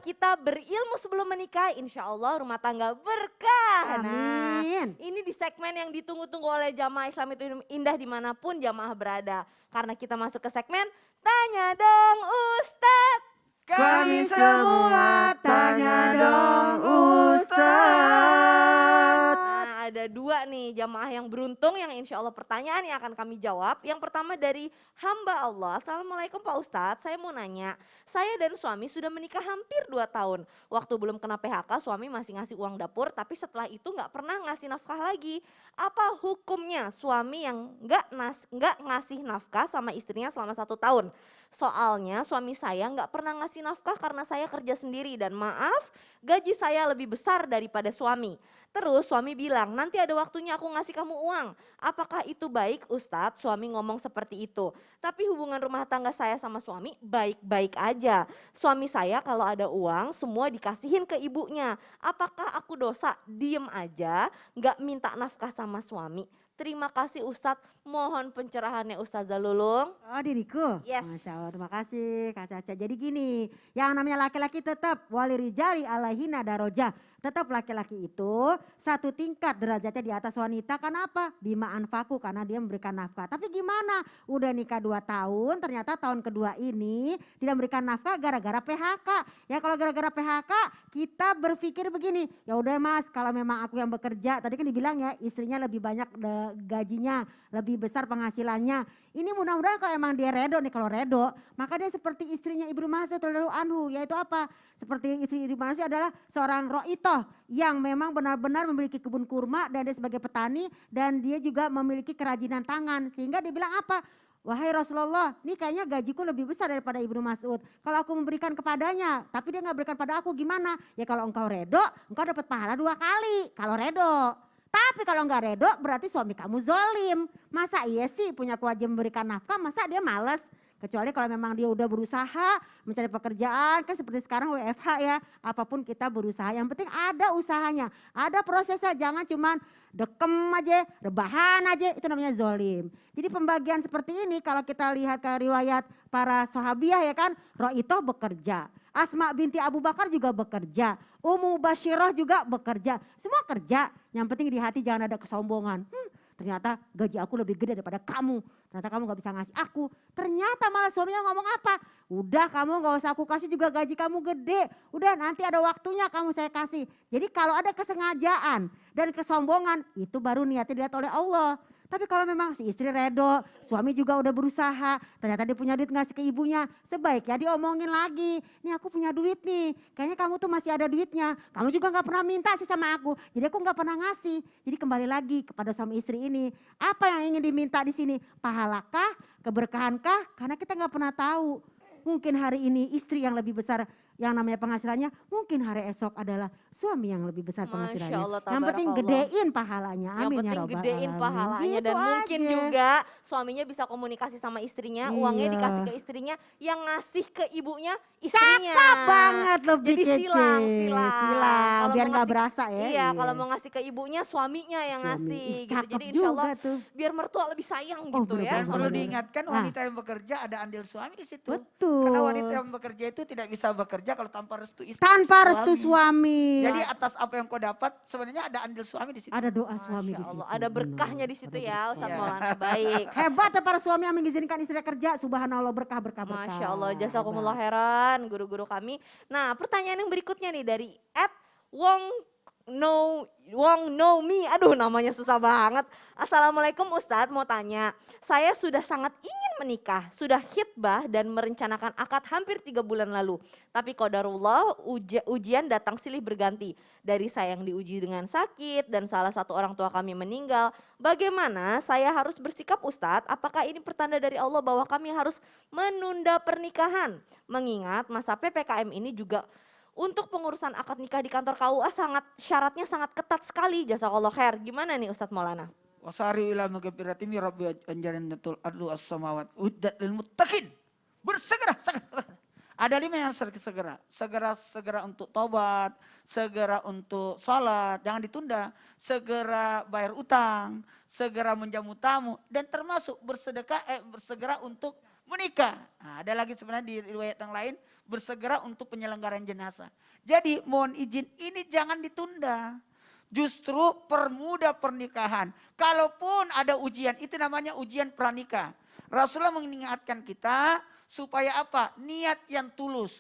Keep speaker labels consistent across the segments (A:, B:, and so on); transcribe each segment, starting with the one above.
A: kita berilmu sebelum menikah, insya Allah rumah tangga berkah. Nah,
B: Amin.
A: ini di segmen yang ditunggu-tunggu oleh jamaah Islam itu indah dimanapun jamaah berada. Karena kita masuk ke segmen Tanya Dong Ustadz.
C: Kami semua tanya dong Ustaz.
A: Nah, ada dua nih jamaah yang beruntung yang insya Allah pertanyaan yang akan kami jawab. Yang pertama dari hamba Allah. Assalamualaikum Pak Ustadz, saya mau nanya. Saya dan suami sudah menikah hampir 2 tahun. Waktu belum kena PHK suami masih ngasih uang dapur, tapi setelah itu nggak pernah ngasih nafkah lagi. Apa hukumnya suami yang nggak ngasih nafkah sama istrinya selama 1 tahun? Soalnya suami saya nggak pernah ngasih nafkah karena saya kerja sendiri dan maaf gaji saya lebih besar daripada suami. Terus suami bilang nanti ada waktunya aku ngasih kamu uang. Apakah itu baik Ustadz? Suami ngomong seperti itu. Tapi hubungan rumah tangga saya sama suami baik-baik aja. Suami saya kalau ada uang semua dikasihin ke ibunya. Apakah aku dosa diem aja nggak minta nafkah sama suami? Terima kasih Ustadz, mohon pencerahannya Ustazah Lulung.
B: Oh diriku?
A: Yes.
B: Masya Allah, terima kasih Kak Caca. Jadi gini, yang namanya laki-laki tetap wali rijali alaihina darojah. Tetap laki-laki itu satu tingkat derajatnya di atas wanita. Kenapa? Bima anfaku, karena dia memberikan nafkah. Tapi gimana? Udah nikah 2 tahun, ternyata tahun kedua ini tidak memberikan nafkah gara-gara PHK. Ya kalau gara-gara PHK kita berpikir begini, ya udah Mas, kalau memang aku yang bekerja, tadi kan dibilang ya istrinya lebih banyak gajinya, lebih besar penghasilannya. Ini mudah-mudahan kalau emang dia redo nih, kalau redo maka dia seperti istrinya Ibnu Mas'ud radhiyallahu anhu, yaitu apa? Seperti istri Ibnu Mas'ud adalah seorang ro'itoh yang memang benar-benar memiliki kebun kurma dan dia sebagai petani dan dia juga memiliki kerajinan tangan, sehingga dia bilang apa? Wahai Rasulullah, ini kayaknya gajiku lebih besar daripada Ibnu Mas'ud. Kalau aku memberikan kepadanya, tapi dia nggak berikan pada aku, gimana? Ya kalau engkau redo, engkau dapat pahala 2 kali. Kalau redo. Tapi kalau nggak redo berarti suami kamu zolim. Masa iya sih punya kewajiban memberikan nafkah, masa dia males? Kecuali kalau memang dia udah berusaha mencari pekerjaan, kan seperti sekarang WFH ya, apapun kita berusaha. Yang penting ada usahanya, ada prosesnya, jangan cuman dekem aja, rebahan aja, itu namanya zolim. Jadi pembagian seperti ini kalau kita lihat ke riwayat para sahabiah ya kan, Ro'itoh bekerja. Asma binti Abu Bakar juga bekerja. Ummu Basyirah juga bekerja. Semua kerja. Yang penting di hati jangan ada kesombongan. Ternyata gaji aku lebih gede daripada kamu. Ternyata kamu gak bisa ngasih aku. Ternyata malah suaminya ngomong apa? Udah kamu gak usah aku kasih juga gaji kamu gede. Udah nanti ada waktunya kamu saya kasih. Jadi kalau ada kesengajaan dan kesombongan itu baru niatnya dilihat oleh Allah. Tapi kalau memang si istri redo, suami juga udah berusaha, ternyata dia punya duit ngasih ke ibunya, sebaiknya diomongin lagi, nih aku punya duit nih, kayaknya kamu tuh masih ada duitnya, kamu juga gak pernah minta sih sama aku, jadi aku gak pernah ngasih. Jadi kembali lagi kepada suami istri ini, apa yang ingin diminta di sini? Pahalakah, keberkahankah? Karena kita gak pernah tahu. Mungkin hari ini istri yang lebih besar yang namanya penghasilannya, mungkin hari esok adalah suami yang lebih besar penghasilannya.
A: Allah,
B: yang penting gedein pahalanya, amin ya
A: Yang penting
B: robbal
A: gedein
B: alamin.
A: pahalanya
B: Gitu
A: dan mungkin
B: aja.
A: juga suaminya bisa komunikasi sama istrinya, uangnya
B: Iya.
A: dikasih ke istrinya, yang ngasih ke ibunya istrinya.
B: Cakep banget lebih
A: Jadi
B: kece.
A: silang.
B: Silang,
A: Kalau
B: biar
A: mau
B: gak
A: ngasih-
B: berasa ya.
A: Iya, kalau mau ngasih ke ibunya suaminya yang
B: Suami.
A: ngasih gitu.
B: Cakep
A: Jadi insya Allah
B: juga tuh.
A: biar mertua lebih sayang
B: Oh,
A: gitu ya.
B: bener-bener.
C: Dan perlu
B: Benar.
C: diingatkan
B: Ah.
C: wanita yang bekerja ada andil suami di situ.
B: Betul.
C: Karena wanita yang bekerja itu tidak bisa bekerja kalau tanpa restu istri.
B: Tanpa restu suami.
C: Jadi atas apa yang kau dapat sebenarnya ada andil suami di situ.
B: Ada doa suami
A: Masya
B: di situ.
A: Allah, ada berkahnya di situ ya Ustaz
C: Iya.
A: Maulana. Baik.
B: Hebat ya para suami yang mengizinkan istri kerja. Subhanallah berkah.
A: Masya Allah, jazakumullah
B: Hebat.
A: heran guru-guru kami. Nah pertanyaan yang berikutnya nih dari Wong Know Me, aduh namanya susah banget. Assalamualaikum Ustadz, mau tanya, saya sudah sangat ingin menikah, sudah khitbah dan merencanakan akad hampir 3 bulan lalu. Tapi qadarullah ujian datang silih berganti. Dari saya yang diuji dengan sakit dan salah satu orang tua kami meninggal. Bagaimana saya harus bersikap Ustadz? Apakah ini pertanda dari Allah bahwa kami harus menunda pernikahan? Mengingat masa PPKM ini juga untuk pengurusan akad nikah di kantor KUA syaratnya sangat ketat sekali. Jazakallah khair. Gimana nih Ustadz Maulana?
C: Wasari ila magfirati min rabbi anjanatul ardu as-samawat uddat lil muttaqin. Bersegera. Ada 5 yang harus segera. Segera untuk tobat, segera untuk salat, jangan ditunda. Segera bayar utang, segera menjamu tamu dan termasuk bersegera untuk menikah. Nah, ada lagi sebenarnya di riwayat yang lain bersegera untuk penyelenggaraan jenazah. Jadi mohon izin ini jangan ditunda. Justru permudah pernikahan. Kalaupun ada ujian, itu namanya ujian pranikah. Rasulullah mengingatkan kita supaya apa? Niat yang tulus.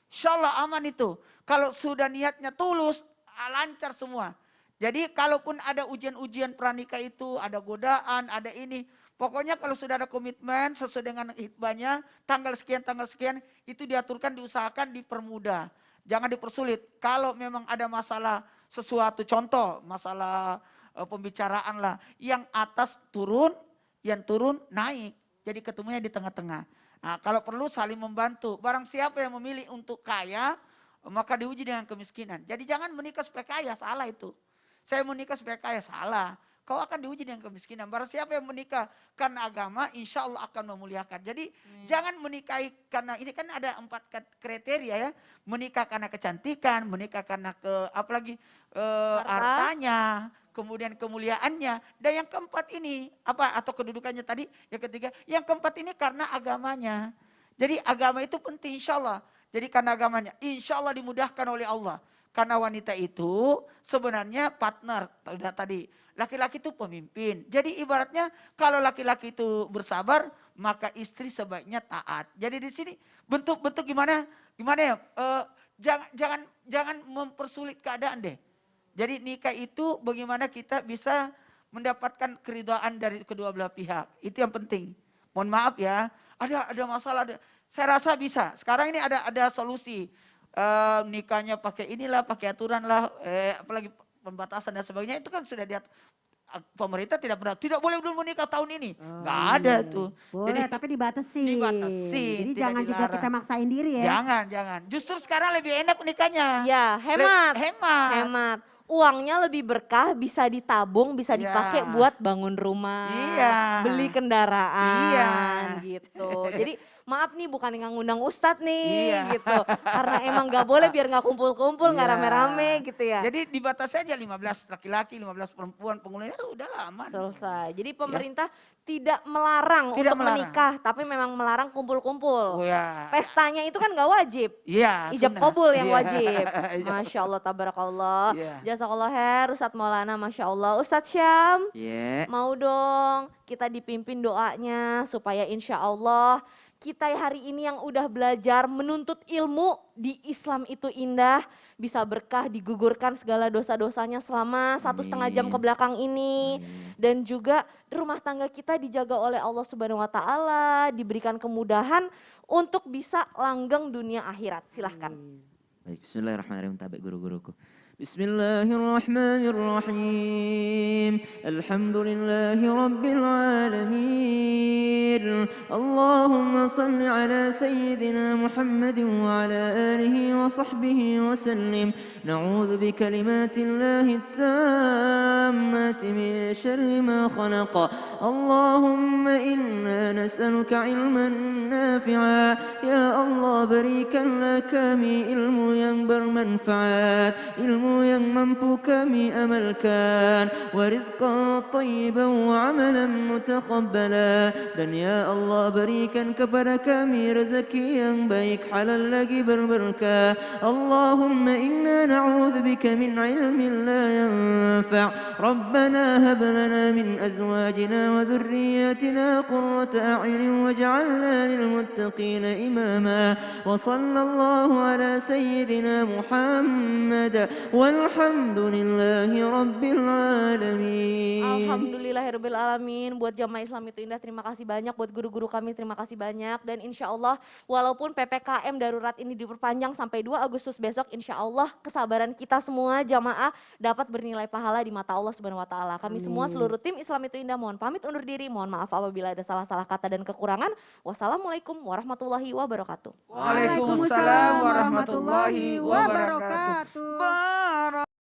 C: Insya Allah aman itu. Kalau sudah niatnya tulus, lancar semua. Jadi kalaupun ada ujian-ujian pranikah itu, ada godaan, ada ini. Pokoknya kalau sudah ada komitmen sesuai dengan hitbahnya, tanggal sekian, itu diaturkan, diusahakan, dipermudah. Jangan dipersulit. Kalau memang ada masalah sesuatu, contoh masalah pembicaraan lah. Yang atas turun, yang turun naik. Jadi ketemunya di tengah-tengah. Nah, kalau perlu saling membantu. Barang siapa yang memilih untuk kaya, maka diuji dengan kemiskinan. Jadi jangan menikah supaya kaya, salah itu. Saya menikah supaya kaya, salah. Kau akan diuji dengan kemiskinan. Barang siapa yang menikah karena agama, insya Allah akan memuliakan. Jadi jangan menikahi karena, ini kan ada 4 kriteria ya. Menikah karena kecantikan, menikah karena apalagi hartanya, kemudian kemuliaannya. Dan yang keempat ini, atau kedudukannya tadi, yang ketiga. Yang keempat ini karena agamanya. Jadi agama itu penting insya Allah. Jadi karena agamanya, insya Allah dimudahkan oleh Allah. Karena wanita itu sebenarnya partner, tadi. Laki-laki itu pemimpin. Jadi ibaratnya kalau laki-laki itu bersabar, maka istri sebaiknya taat. Jadi di sini bentuk-bentuk gimana ya? Jangan mempersulit keadaan deh. Jadi nikah itu bagaimana kita bisa mendapatkan keridhaan dari kedua belah pihak. Itu yang penting. Mohon maaf ya, ada masalah. Saya rasa bisa. Sekarang ini ada solusi. Nikahnya pakai inilah, pakai aturan lah, apalagi pembatasan dan sebagainya, itu kan sudah pemerintah tidak boleh dulu menikah tahun ini. Nggak ada tuh.
B: Boleh,
C: Jadi,
B: tapi dibatasi.
C: Dibatasi,
B: Jadi
C: tidak
B: jangan juga
C: dilarang.
B: kita maksain diri ya.
C: Jangan. Justru sekarang lebih enak nikahnya.
A: Ya, hemat.
C: Hemat.
A: Uangnya lebih berkah, bisa ditabung, bisa
C: Iya.
A: dipakai buat bangun rumah,
C: Iya.
A: beli kendaraan,
C: Iya.
A: gitu. Jadi maaf nih bukan yang ngundang Ustadz nih,
C: Iya.
A: gitu. Karena emang gak boleh biar gak kumpul-kumpul, gak
C: Iya.
A: rame-rame gitu ya.
C: Jadi dibatasi aja 15 laki-laki, 15 perempuan, penghulunya udah aman.
A: Selesai. Jadi pemerintah tidak melarang
C: Tidak
A: untuk
C: melarang.
A: menikah, tapi memang melarang kumpul-kumpul.
C: Oh ya.
A: Pestanya itu kan gak wajib.
C: Iya.
A: Ijab
C: sunnah.
A: kabul yang
C: Iya.
A: wajib.
C: Iya.
A: Masya Allah, tabarakallah.
C: Iya.
A: Jazakallah khair, Ustadz Maulana, Masya Allah. Ustadz Syam,
D: Iya.
A: mau dong kita dipimpin doanya supaya insya Allah kita hari ini yang udah belajar menuntut ilmu di Islam itu indah, bisa berkah, digugurkan segala dosa-dosanya selama 1,5 jam ke belakang ini. Dan juga rumah tangga kita dijaga oleh Allah Subhanahu wa Ta'ala, diberikan kemudahan untuk bisa langgeng dunia akhirat. Silahkan.
D: Baik, bismillahirrahmanirrahim. Tabi guru-guruku. Bismillahirrahmanirrahim. Alhamdulillahi rabbil alamin. Allahumma salli ala sayyidina Muhammadin wa ala alihi wa sahbihi wa sallim. Na'udzu bi kalimatillahi tammati min syarri ma khalaqa. Allahumma inna nas'aluka ilman nafi'a. Ya Allah, berikanlah kami ilmu yang bermanfaat, ilmu yang mampu kami amalkan, wa rizqan tayyiban wa amalan mutaqabbala. Dan ya Allah, berikan kepada kami rezeki yang baik, halal lagi berberkah. Allahumma inna na'udzubika min ilmin la yanfa'. Rabbana hab lana min azwajina wa dhurriyyatina qurrata a'yunin waj'alna lil muttaqina imama. Wa sallallahu ala sayyidina Muhammad walhamdulillahi rabbil alamin.
A: Alhamdulillahirabbil alamin. Buat jamaah Islam itu indah, terima kasih banyak. Buat guru-guru kami, terima kasih banyak. Dan insya Allah walaupun PPKM darurat ini diperpanjang sampai 2 Agustus besok, insya Allah kesabaran kita semua jamaah dapat bernilai pahala di mata Allah Subhanahu wa Ta'ala. Kami semua seluruh tim Islam itu indah mohon pamit undur diri. Mohon maaf apabila ada salah-salah kata dan kekurangan. Wassalamualaikum warahmatullahi wabarakatuh.
C: Waalaikumsalam warahmatullahi wabarakatuh.